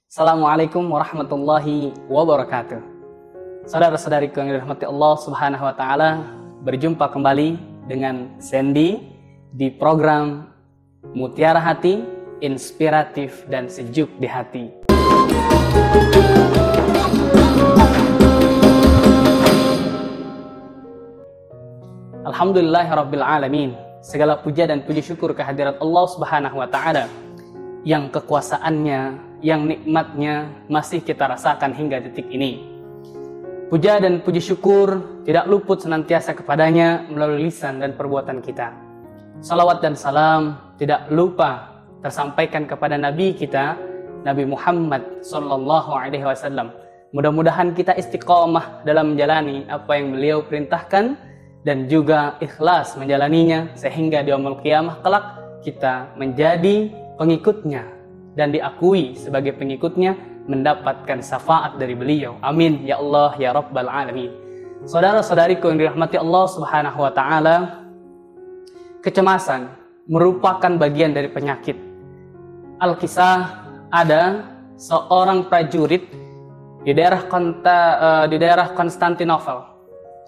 Assalamualaikum warahmatullahi wabarakatuh. Saudara-saudariku yang dirahmati Allah Subhanahu wa taala, berjumpa kembali dengan Sandy di program Mutiara Hati, inspiratif dan sejuk di hati. Alhamdulillahirabbil alamin. Segala puja dan puji syukur kehadirat Allah Subhanahu wa taala yang kekuasaannya, yang nikmatnya masih kita rasakan hingga detik ini. Puja dan puji syukur tidak luput senantiasa kepadanya melalui lisan dan perbuatan kita. Salawat dan salam tidak lupa tersampaikan kepada Nabi kita, Nabi Muhammad Sallallahu Alaihi Wasallam. Mudah-mudahan kita istiqomah dalam menjalani apa yang beliau perintahkan dan juga ikhlas menjalaninya, sehingga di yaumul qiyamah kelak kita menjadi pengikutnya dan diakui sebagai pengikutnya, mendapatkan syafaat dari beliau. Amin ya Allah ya Rabbal Alamin. Saudara-saudariku yang dirahmati Allah Subhanahu wa taala, kecemasan merupakan bagian dari penyakit. Alkisah, ada seorang prajurit di daerah Konstantinopel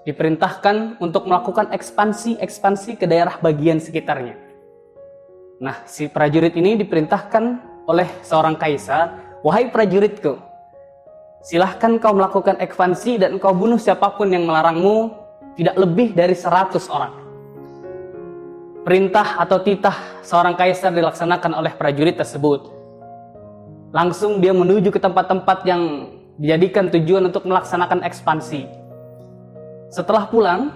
diperintahkan untuk melakukan ekspansi ke daerah bagian sekitarnya. Nah, si prajurit ini diperintahkan oleh seorang kaisar, "Wahai prajuritku, silahkan kau melakukan ekspansi dan kau bunuh siapapun yang melarangmu, tidak lebih dari 100 orang." Perintah atau titah seorang kaisar dilaksanakan oleh prajurit tersebut. Langsung dia menuju ke tempat-tempat yang dijadikan tujuan untuk melaksanakan ekspansi. Setelah pulang,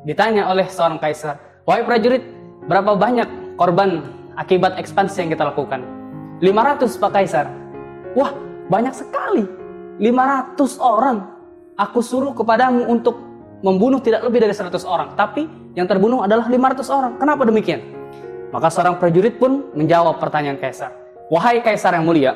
ditanya oleh seorang kaisar, "Wahai prajurit, berapa banyak korban akibat ekspansi yang kita lakukan?" 500 Pak Kaisar. "Wah, banyak sekali. 500 orang. Aku suruh kepadamu untuk membunuh tidak lebih dari 100 orang. Tapi yang terbunuh adalah 500 orang. Kenapa demikian?" Maka seorang prajurit pun menjawab pertanyaan Kaisar. "Wahai Kaisar yang mulia,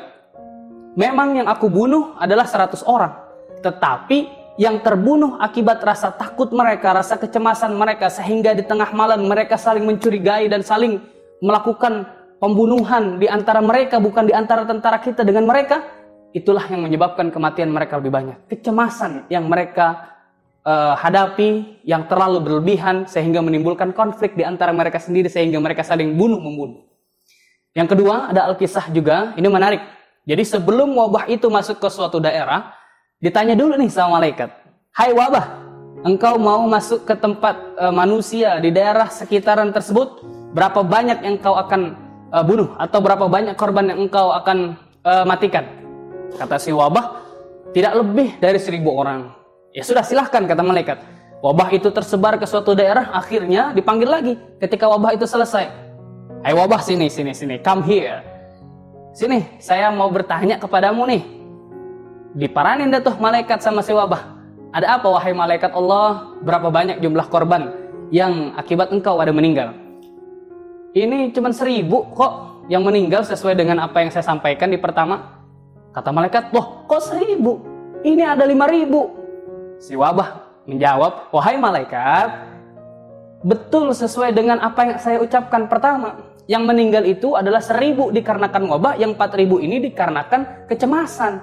memang yang aku bunuh adalah 100 orang. Tetapi yang terbunuh akibat rasa takut mereka, rasa kecemasan mereka, sehingga di tengah malam mereka saling mencurigai dan saling melakukan pembunuhan di antara mereka, bukan di antara tentara kita dengan mereka, itulah yang menyebabkan kematian mereka lebih banyak. Kecemasan yang mereka hadapi yang terlalu berlebihan sehingga menimbulkan konflik di antara mereka sendiri, sehingga mereka saling bunuh-membunuh." Yang kedua, ada Alkisah juga, ini menarik. Jadi sebelum wabah itu masuk ke suatu daerah, ditanya dulu nih sama malaikat, "Hai wabah, engkau mau masuk ke tempat manusia di daerah sekitaran tersebut, berapa banyak yang kau akan bunuh, atau berapa banyak korban yang engkau akan matikan?" Kata si wabah, "Tidak lebih dari 1000 orang." "Ya sudah, silahkan," kata malaikat. Wabah itu tersebar ke suatu daerah, akhirnya dipanggil lagi. Ketika wabah itu selesai, "Hai wabah, sini, come here. Sini, saya mau bertanya kepadamu nih." Diparanin dah tuh malaikat sama si wabah. "Ada apa wahai malaikat Allah? Berapa banyak jumlah korban yang akibat engkau ada meninggal?" "Ini cuma 1000 kok yang meninggal sesuai dengan apa yang saya sampaikan di pertama." Kata malaikat, "Loh, kok 1000? Ini ada 5000. Si wabah menjawab, "Wahai malaikat, betul sesuai dengan apa yang saya ucapkan pertama. Yang meninggal itu adalah 1000 dikarenakan wabah, yang 4000 ini dikarenakan kecemasan."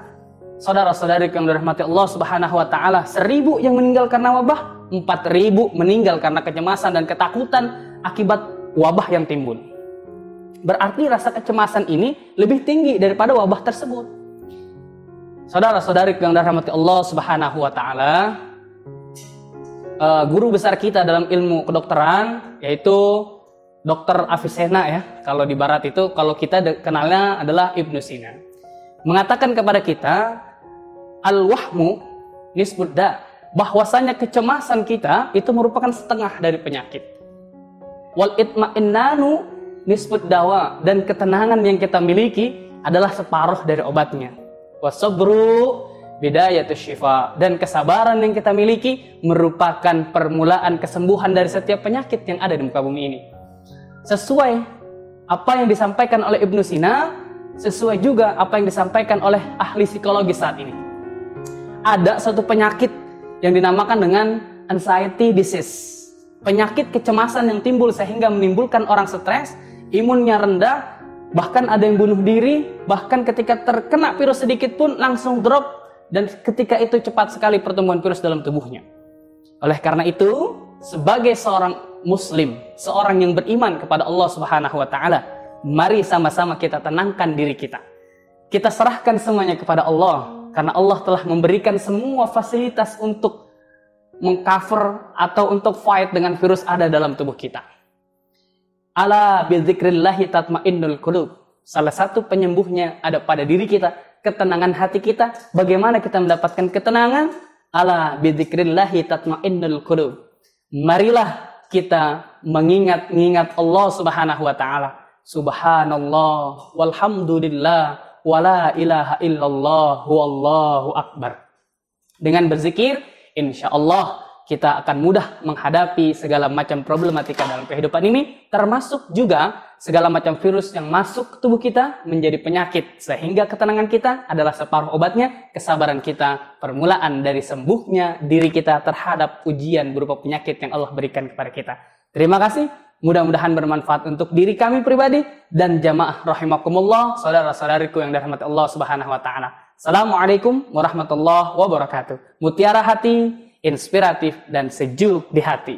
Saudara-saudari yang dirahmati Allah Subhanahu wa taala, 1000 yang meninggal karena wabah, 4000 meninggal karena kecemasan dan ketakutan akibat wabah yang timbul. Berarti rasa kecemasan ini lebih tinggi daripada wabah tersebut. Saudara-saudari yang dirahmati Allah Subhanahu wa taala, guru besar kita dalam ilmu kedokteran yaitu Dr. Avicenna ya. Kalau di barat itu, kalau kita kenalnya adalah Ibnu Sina, mengatakan kepada kita, al-wahmu nisbud da, bahwasanya kecemasan kita itu merupakan setengah dari penyakit. Wal itma'innanu nisbud dawa, dan ketenangan yang kita miliki adalah separuh dari obatnya. Wasabru bidayatus syifa, dan kesabaran yang kita miliki merupakan permulaan kesembuhan dari setiap penyakit yang ada di muka bumi ini. Sesuai apa yang disampaikan oleh Ibnu Sina, sesuai juga apa yang disampaikan oleh ahli psikologi saat ini. Ada suatu penyakit yang dinamakan dengan anxiety disease. Penyakit kecemasan yang timbul sehingga menimbulkan orang stres, imunnya rendah, Bahkan ada yang bunuh diri, bahkan ketika terkena virus sedikit pun langsung drop, dan ketika itu cepat sekali pertumbuhan virus dalam tubuhnya. Oleh karena itu, sebagai seorang muslim, seorang yang beriman kepada Allah Subhanahu wa taala, mari sama-sama kita tenangkan diri kita. Kita serahkan semuanya kepada Allah, karena Allah telah memberikan semua fasilitas untuk mengcover atau untuk fight dengan virus ada dalam tubuh kita. Ala bidzikrillahi tatmainnul qulub. Salah satu penyembuhnya ada pada diri kita, ketenangan hati kita. Bagaimana kita mendapatkan ketenangan? Ala bidzikrillahi tatmainnul qulub. Marilah kita mengingat Allah Subhanahu wa taala. Subhanallah walhamdulillah wala ilaha illallah wallahu akbar. Dengan berzikir, insya Allah kita akan mudah menghadapi segala macam problematika dalam kehidupan ini, termasuk juga segala macam virus yang masuk ke tubuh kita menjadi penyakit, sehingga ketenangan kita adalah separuh obatnya, kesabaran kita permulaan dari sembuhnya diri kita terhadap ujian berupa penyakit yang Allah berikan kepada kita. Terima kasih, mudah-mudahan bermanfaat untuk diri kami pribadi dan jamaah rahimakumullah, saudara-saudariku yang dirahmati Allah Subhanahu wa taala. Assalamualaikum warahmatullahi wabarakatuh. Mutiara hati, inspiratif dan sejuk di hati.